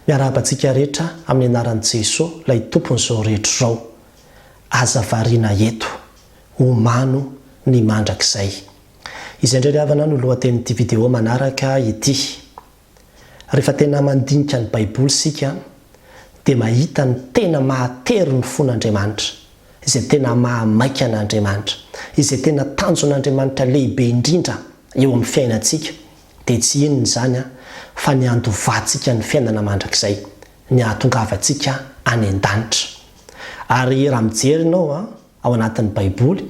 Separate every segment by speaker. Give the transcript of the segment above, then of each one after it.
Speaker 1: Miarabantsika rehetra amin'ny anaran'i Jesosy ilay tompon'izao rehetra izao. Aza variana eto, omano ny mandrakizay. Izay indray havana no lohatenin'ity vidéo manaraka ity. Rehefa tena mandinika ny Baiboly sika dia mahita ny tena mahatery ny fon'Andriamanitra, izay tena mahamaika an'Andriamanitra, izay tena tanjon'Andriamanitra lehibe indrindra eo amin'ny fiainantsika. Dia tsy inona izany fa ny andovatsika ny fiainana mandrakizay, ny ahatongavantsika any an-danitra. Ary raha mijery ianao ao anatin'ny Baiboly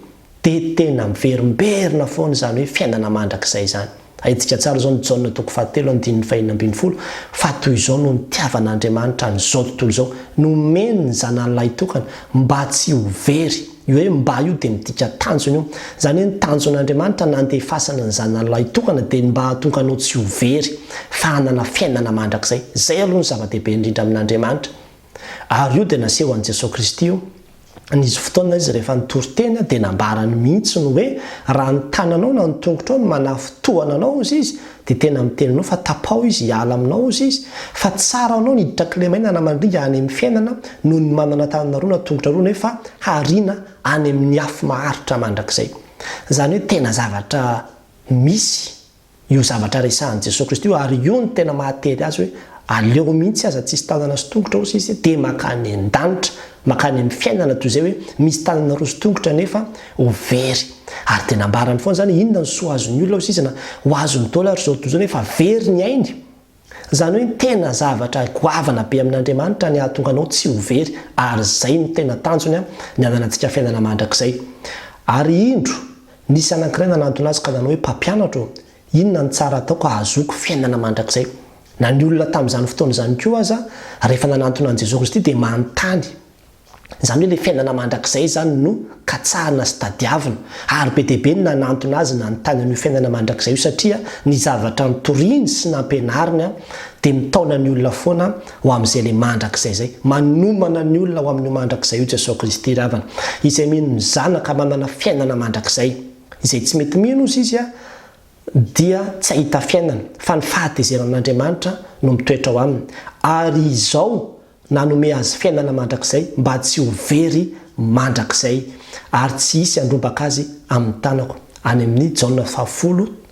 Speaker 1: dia tena miverimberina foana izany hoe fiainana mandrakizay izany. Haitsika tsara izao ny Jaona 4:5-20 fa toy izao no nitiavan'Andriamanitra n'izao tontolo izao, nomeny ny zanan'ilay tokana mba tsy ho very. Io hoe mba io dia midika tanjony io. Izany hoe ny tanjon'Andriamanitra nandefasana ny zanan'ilay tokana dia mba hahatonga anao tsy ho very fa hanana fiainana mandrakizay. Izay aloha ny zava-dehibe indrindra amin'Andriamanitra. Ary io dia naseho an'i Jesosy Kristy io. Nisy fotoana izy rehefa nitory teny dia nambarany mihitsy no hoe raha ny tananao na ny tongotrao no manafotohana anao izy dia tena miteny anao fa tapao izy hiala aminao izy fa tsara anao niditra kilemaina na mandringa any amin'ny fiainana noho ny manana tanana roa na tongotra roa nefa harina any amin'ny afo maharitra mandrakizay. Izany hoe tena zavatra misy io zavatra resahan'i Jesosy Kristy io, ary io ny tena mahatery azy hoe aleo mihitsy aza tsisy tanana sy tongotra ozy izy dia makany an-danitra, makany amin'ny fiainana toy izay hoe misy tanana roa sy tongotra nefa ho very. Ary tena ambarany foana izany inona ny soa azon'ny olona izy na ho azon'ny Daola ary izao toy izao nefa very ny ainy. Izany hoe tena zavatra goavana be amin'Andriamanitra ny ahatonga anao tsy ho very, ary izay no tena tanjony ny ananantsika fiainana mandrakizay. Ary indro nisy anankiray nanantona azy ka nanao hoe mpampianatra, inona ny tsara ataoko ahazoko fiainana mandrakizay. Na ny olona tamin'izany fotoana izany koa aza rehefa nanantona an'i Jesosy Kristy dia manontany. Izany hoe ilay fiainana mandrakizay izany no katsahana sy tadiavina. Ary be dia be ny nanantona azy nanontany an'io fiainana mandrakizay io satria ny zavatra nitoriany sy nampianariny dia mitaona ny olona foana ho amin'izay ilay mandrakizay izay. Manomana ny olona ho amin'io mandrakizay io Jesosy Kristy ravana. Izay mino ny zanaka manana fiainana mandrakizay. Izay tsy mety mino izy dia tsy ahita fiainana fa ny fahatezeran'Andriamanitra no mitoetra ao aminy. Ary izao nanome azy fiainana mandrakizay mba tsy ho very mandrakizay ary tsy hisy androbaka azy amin'ny tanako. Any amin'ny Jaona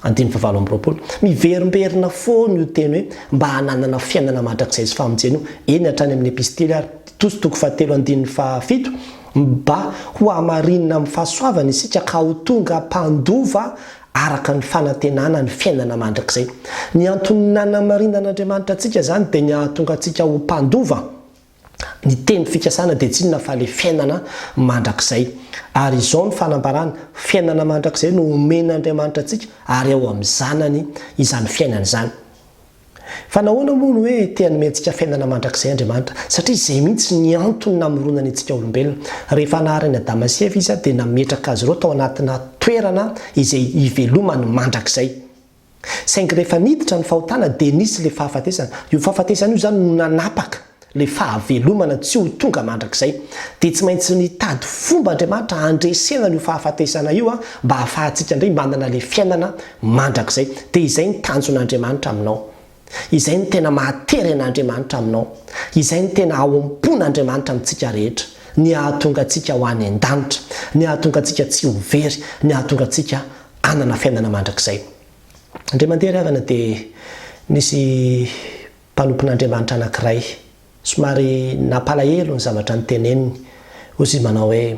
Speaker 1: 10:7-20. Miverimberina foana io teny hoe mba hananana fiainana mandrakizay sy famonjena io. Eny hatrany amin'ny epistely ary Titosy 4:7 mba ho hamarinina amin'ny fahasoavana isika ka ho tonga mpandova araka ny fanantenana ny fiainana mandrakizay. Ny antony nanamarinana an'Andriamanitra antsika izany dia ny ahatonga antsika ho mpandova. Ny teny fikasana dia tsy inona fa ilay fiainana mandrakizay. Ary izao ny fanambarana, fiainana mandrakizay no omen'Andriamanitra antsika ary ao amin'ny zanany izany fiainana izany. Fa nahoana moa no hoe te hanome antsika fiainana mandrakizay Andriamanitra? Satria izay mihitsy ny antony namoronany antsika olombelona. Rehefa naharany Adama sy Eva izy dia nametraka azy ireo tao anatina toerana izay ivelomany mandrakizay. Saingy rehefa niditra ny fahotana dia nisy ilay fahafatesana. Io fahafatesana io izany no nanapaka ilay fahavelomana tsy ho tonga mandrakizay. Dia tsy maintsy nitady fomba Andriamanitra handresena io fahafatesana io mba hahafahantsika indray manana ilay fiainana mandrakizay. Dia izay ny tanjon'Andriamanitra aminao. Izay ny tena mahatery an'Andriamanitra aminao. Izay ny tena ao am-pon'Andriamanitra amintsika rehetra. Ny ahatonga antsika ho any an-danitra, ny ahatonga antsika tsy ho very, ny ahatonga antsika hanana fiainana mandrakizay. Indray mandeha ravana dia nisy mpanompon'Andriamanitra anankiray somary nampalahelo ny zavatra niteneniny. Ozy manao hoe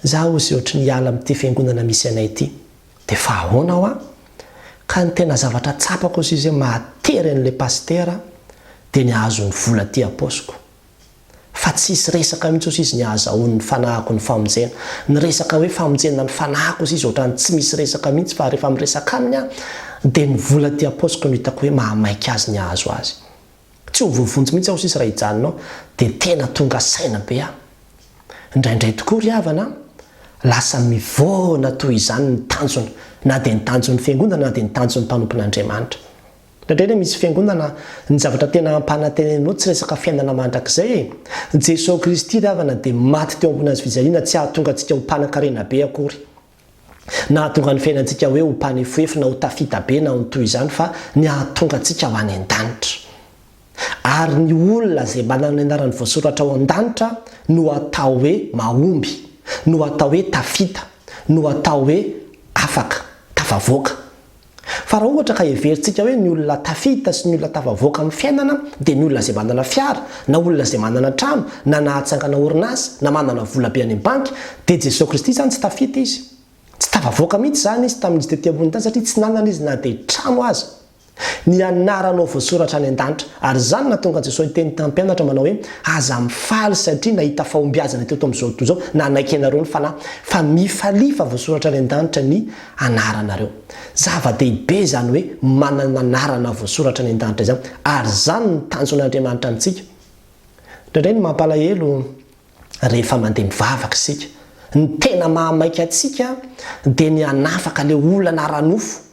Speaker 1: zaho ozy ohatry ny hiala amin'ity fiangonana misy anay ity. Dia fa ahoana aho ka ny tena zavatra tsapako izy hoe mahatery an'ilay pastera dia ny ahazo ny vola ty apôsiko. Fa tsisy resaka mihitsy izy ny ahazahoany ny fanahako ny famonjena. Ny resaka hoe famonjena ny fanahako izy ohatrany tsy misy resaka mihitsy fa rehefa miresaka aminy dia ny vola ty apôsiko no hitako hoe mahamaika azy ny ahazo azy. Tsy ho vovonjy mihitsy aho sisy raha hijanonao dia tena tonga saina be indraindray tokoa ry havana lasa mivoana toy izany ny tanjona, na dia ny tanjon'ny fiangonana na dia ny tanjon'ny mpanompon'Andriamanitra. Indraindray misy fiangonana ny zavatra tena ampanantenanao tsy resaka fiainana mandrakizay. Jesosy Kristy ravana dia maty teo ambony azy fijaliana tsy ahatonga antsika ho mpanan-karena be akory. Na ahatonga ny fiainantsika hoe ho mpanefoefo na ho tafita be na ho toy izany fa ny ahatonga antsika ho any an-danitra. Ary ny olona zay manana ny anarany voasoratra ao an-danitra no atao hoe mahomby, no atao hoe tafita, no atao hoe afaka tafavoaka. Fa raha ohatra ka heverintsika hoe ny olona tafita sy ny olona tafavoaka amin'ny fiainana dia ny olona zay manana fiara, na olona zay manana trano, na nahatsangana orinasa, na manana vola be any banky, dia Jesosy Kristy zany tsy tafita izy. Tsy tafavoaka mihitsy zany izy tamin'izy tety ambony tany satria tsy nanana izy na dia trano aza. Ny anaranao voasoratra any an-danitra, ary zany nahatonga Jesosy teny tamin'ny mpianatra manao hoe aza mifaly satria nahita fahombiazana teto amin'izao tontolo izao na naiky ianareo ny fanahy, fa mifalifa voasoratra any an-danitra ny anaranareo. Zava-dehibe zany hoe manana anarana voasoratra any an-danitra izany, ary zany ny tanjon'Andriamanitra amintsika. Indraindray ny mampalahelo rehefa mandeha mivavaka isika, ny tena mahamaika atsika dia ny hanafaka le olana ranofo.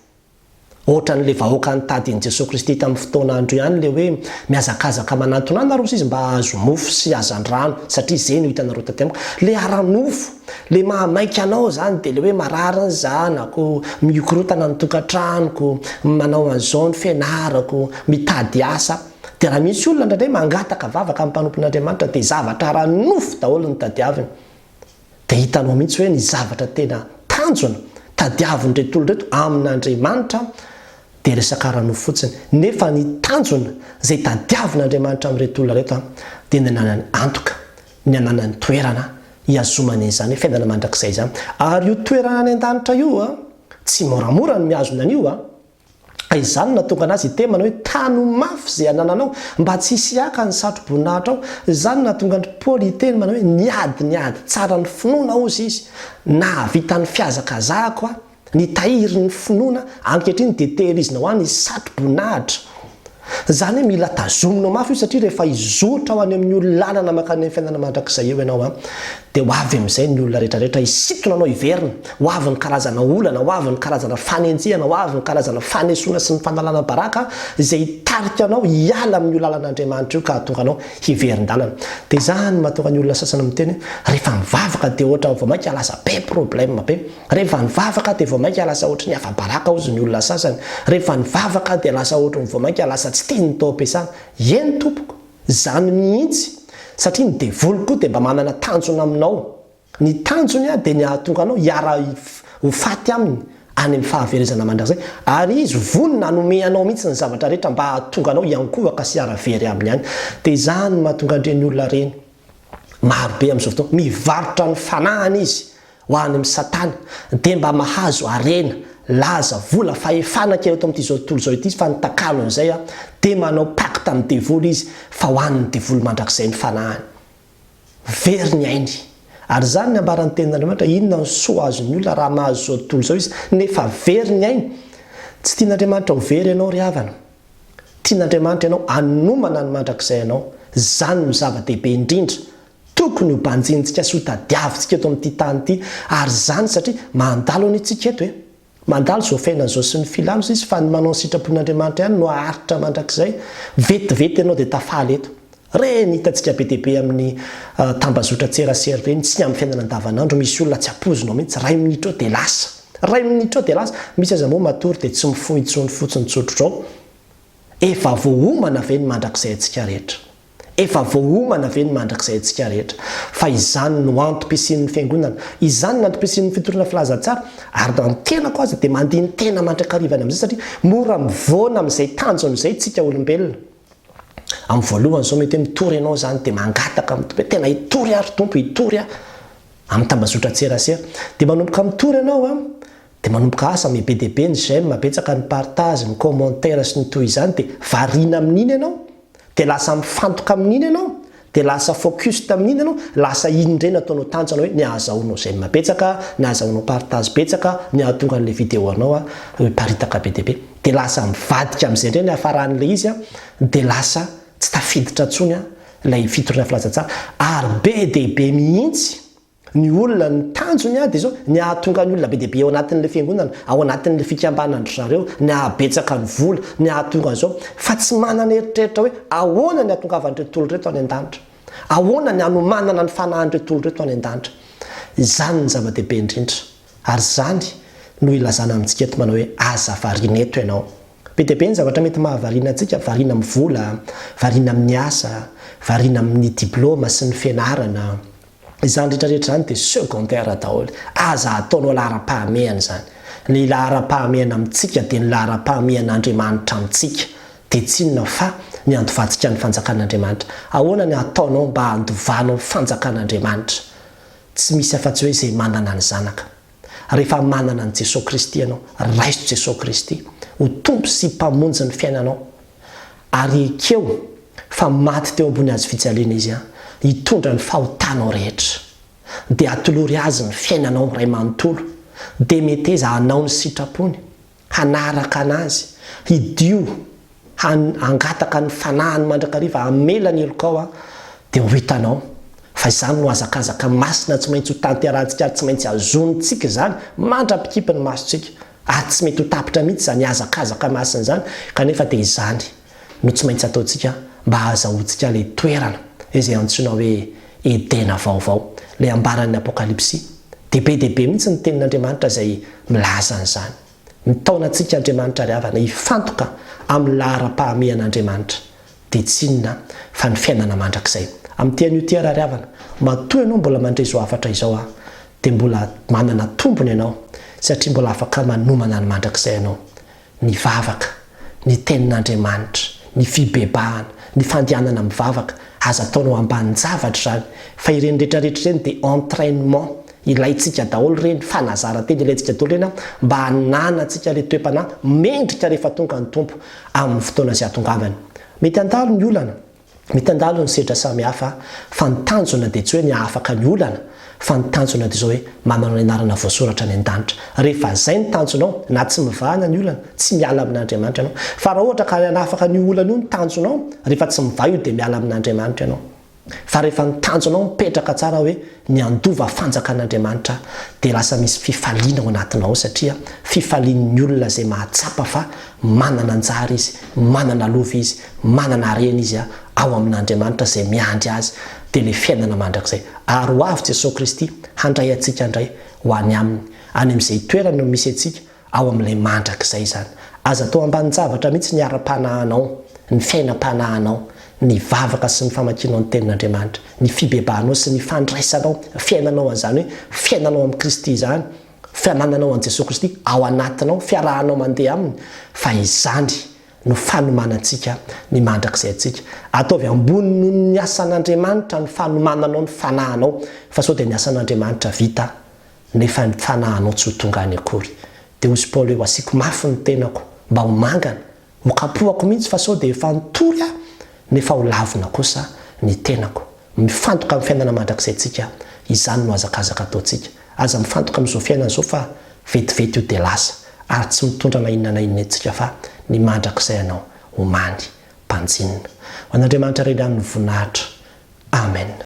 Speaker 1: Ohatra n'le vahoaka nitady ny Jesosy Kristy tamin'ny fotoana andro ihany le hoe miazakazaka manatona anareo izy mba azo mofo sy azan-drano satria izay no hitanareo taty amiko. Le aranofo, le mahamaika anao zany dia le hoe marary ny zanako, mikorotana ny tokantranoko, manao an'izao ny fianarako, mitady asa. Dia raha misy olona indraindray mangataka vavaka amin'ny mpanompon'Andriamanitra dia zavatra aranofo daholo ny tadiaviny. Dia hitanao mihitsy hoe ny zavatra tena tanjona tadiaviny reto olona reto amin'Andriamanitra dia resaka aranofo fotsiny. Nefa ny tanjona zay tadiavin'Andriamanitra amin'reto olona reto dia ny ananany antoka, ny ananany toerana hiazomany izany fiainana mandrakizay izany. Ary io toerana any an-danitra io tsy moramora ny miazona an'io izany natonga anazy te manao hoe tano mafy zay anananao mba tsy hisy aka ny satroboninahitra ao. Izany natonga ny Paoly teny manao hoe niady tsara ny finoana ozy izy, na vitany fiazakazahako ny tahiry ny finoana ankehitriny dia tehirizina ho any satroboninahitra. Zany hoe mila tazominao mafy io satria rehefa izotra ho any amin'ny ololalana makany amin'ny fiainana mandrakizay eo ianao dia ho avy amin'izay ny olona rehetrarehetra hisitona anao hiverina, ho avy ny karazana olana, ho avy ny karazana fanenjehana, ho avy ny karazana fanesoana sy ny fanalana baraka izay hitarika anao hiala amin'ny ololanan'Andriamanitra io ka hatonga anao hiverin-dalana. Dia izany mahatonga ny olona sasany miteny rehefa mivavaka dia ohatra vao mainka lasa be problème be, rehefa mivavaka dia vao mainka lasa ohatra ny afa-baraka ozy ny olona sasany, rehefa mivavaka dia lasa ohatra vao mainka lasa tsy tiany tao ampiasana. Eny tompoko, zany mihitsy satria ny devoly koa dia mba manana tanjona aminao. Ny tanjony dia ny ahatonga anao hiara ho faty aminy any amin'ny fahaverezana mandrakizay, ary izy vonona hanome anao mihitsy ny zavatra rehetra mba hahatonga anao hiankohaka sy hiara-very aminy any. Dia izany mahatonga an'ireny olona reny marobe amin'izao fotoana mivarotra ny fanahany izy ho any amin'ny Satana dia mba mahazo harena, laza, vola, fahefana kely eto amin'ity zao tontolo zao ity, fa ny takalo an'izay dia manao pacte amin'ny devoly izy fa ho an'ny devoly mandrakizay ny fanahany. Very ny ainy. Ary zany ny ambaran'ny tenin'Andriamanitra, inona ny soa azon'ny olona raha mahazo zao tontolo zao izy nefa very ny ainy. Tsy tian'Andriamanitra ho very ianao ry havana. Tian'Andriamanitra ianao hanomana ny mandrakizay ianao. Zany no zava-dehibe indrindra tokony ho banjintsika sy ho tadiavintsika eto amin'ity tany ity. Ary zany satria mandalo anitsika eto mandalo zao fiainana zao sy ny filany izy fa ny manao ny sitrapon'Andriamanitra ihany no maharitra mandrakizay. Vetivety ianao dia tafaly eto. Reny hitantsika be dehibe amin'ny tambazotra tserasera reny, tsy amin'ny fiainana andavanandro. Misy olona tsy apozinao mihitsy, ray minitra eo dia lasa, ray minitra eo dia lasa. Misy aza moa matory dia tsy mifoha intsony fotsiny tsotr'ao. Efa voaomana ve ny mandrakizay antsika rehetra, efa voaomana ve ny mandrakizay antsika rehetra. Fa izany no antom-pisian'ny fiangonana, izany no antom-pisian'ny fitorana filazantsara. Ary ny tenako aza dia mandihy ny tena mandrakarivanay amin'izay satria mora mivoana amin'izay tanjona izay tsika olombelona. Amin'ny voalohany zao mety mitory ianao zany dia mangataka amin'ny tompo, tena hitory ary tompo, hitory amin'ny tambazotra tserasera. Dia manomboka mitory ianao dia manomboka asa be dehibe ny j'aime, betsaka ny partage, ny commentaire sy ny toy izany, dia variana amin'iny ianao, dia lasa mifantoka amin'iny ianao, dia lasa focus amin'iny ianao, lasa iny indray nataonao tanjona hoe ny ahazahoanao j'aime betsaka, ny ahazahoanao partage betsaka, ny ahatonga an'ilay vidéo anao paritaka be dehibe. Dia lasa mivadika amin'izay indray ny hafaran'ilay izy dia lasa tsy tafiditra ntsony ilay fitorana filazantsara. Ary be dehibe mihitsy ny olona ny tanjony dia zao ny ahatonga ny olona be dehibe ao anatin'ilay fiangonana, ao anatin'ilay fikambanandry zareo, ny ahabetsaka ny vola, ny ahatonga an'izao, fa tsy manana eritreritra hoe ahoana ny ahatongavan'ireo tontolo reto any an-danitra, ahoana ny hanomanana ny fanahin'ireo tontolo reto any an-danitra. Izany ny zava-dehibe indrindra. Ary zany no ilazana amintsika eto manao hoe aza variana eto ianao, be dia be ny zavatra mety mahavariana antsika, variana amin'ny vola, variana amin'ny asa, variana amin'ny diplôma sy ny fianarana. Izany rehetrarehetra zany dia secondaire daholo, aza ataonao lahara-pahamehana zany. Ny lahara-pahamehana amintsika dia ny lahara-pahamehan'Andriamanitra amintsika, dia tsy inona fa ny andovatsika ny fanjakan'Andriamanitra. Ahoana ny ataonao mba handovanao ny fanjakan'Andriamanitra? Tsy misy afa-tsy hoe izay manana ny zanaka. Rehefa manana ny Jesosy Kristy ianao, raiso Jesosy Kristy, ho tompo sy mpamonjy ny fiainanao. Ary keo fa maty teo ambony hazo fijaliana izy, hitondra ny fahotanao rehetra, dia atolory azy ny fiainanao ray manontolo, dia meteza hanao ny sitrapony, hanaraka anazy, hidio, hangataka ny fanahany mandrakariva, hamela ny elokao, dia ho hitanao fa izany no azakazaka masina tsy maintsy ho tanterantsika, tsy maintsy azonitsika zany, mandra-pikipy ny masontsika, tsy mety ho tapitra mihitsy zany azakazaka masina zany, kanefa dia izany no tsy maintsy ataontsika mba azahoantsika ilay toerana izay antsoina hoe Edena vaovao, ilay ambaran'ny Apokalipsy. Dia be mihitsy ny tenin'Andriamanitra izay milaza an'izany. Mitaona antsika Andriamanitra ry havana hifantoka amin'ny lahara-pahamehan'Andriamanitra, dia tsy inona fa ny fiainana mandrakizay. Amin'ity an'io ty ry havana, matoa ianao mbola mandray izao hafatra izao, dia mbola manana tombony ianao, satria mbola afaka manomana ny mandrakizay ianao. Ny vavaka, ny tenin'Andriamanitra, ny fibebahana, ny fandianana mivavaka, aza ataonao ambanin-javatra zany. Fa ireny rehetrarehetra ireny dia entraînement, ilayntsika daholo ireny, fanazaranteny ilayntsika daholo ireny mba hananantsika ilay toe-panahy mendrika rehefa tonga ny tompo amin'ny fotoana izay hatongavany. Mety handalo ny olana, mety handalo ny sedra samihafa, fa ny tanjona dia tsy hoe ny afaka ny olana, fa ny tanjona dia izao hoe manao ny anarana voasoratra ny an-danitra. Rehefa izay ny tanjonao, na tsy mivahana ny olana, tsy miala amin'Andriamanitra ianao. Fa raha ohatra ka hanafaka ny olana io ny tanjonao, rehefa tsy mivaha io dia miala amin'Andriamanitra ianao. Fa rehefa ny tanjonao mipetraka tsara hoe ny andova fanjakan'Andriamanitra, dia lasa misy fifaliana ao anatinao, satria fifalian'ny olona izay mahatsapa fa manana anjara izy, manana lova izy, manana harena izy ao amin'Andriamanitra izay miandry azy, dia ilay fiainana mandrakizay. Ary ho avy Jesosy Kristy handray antsika indray ho any aminy, any amin'izay toerana no misy antsika ao amin'ilay mandrakizay zany. Aza atao ambanin-javatra mihitsy ny ara-panahinao, ny fiainam-panahinao, ny vavaka sy ny famakianao ny tenin'Andriamanitra, ny fibebahanao sy ny fandraisanao, fiainanao an'izany hoe fiainanao amin'ny Kristy izany, fiainanao an'i Jesosy Kristy ao anatinao, fiarahanao mandeha aminy. Fa izany no fanomanantsika ny mandrakizay antsika. Ataovy ambony noho ny asan'Andriamanitra ny fanomananao ny fanahinao, fa sao dia ny asan'Andriamanitra vita nefa ny fanahinao tsy ho tonga any akory. Dia hozy Paoly hoe asiako mafy ny tenako mba ho mangana, ho kapohako mihitsy, fa sao dia efa nitory nefa ho lavina kosa ny tenako. Mifantoka amin'ny fiainana mandrakizay antsika, izany no azakazaka ataontsika. Aza mifantoka amin'izao fiainana izao fa vetivety io dia lasa, ary tsy mitondra na inona na inona antsika fa ny mandrakizay ianao ho many mpanjinina. Ho an'Andriamanitra ray ihany ny voninahitra. Amen.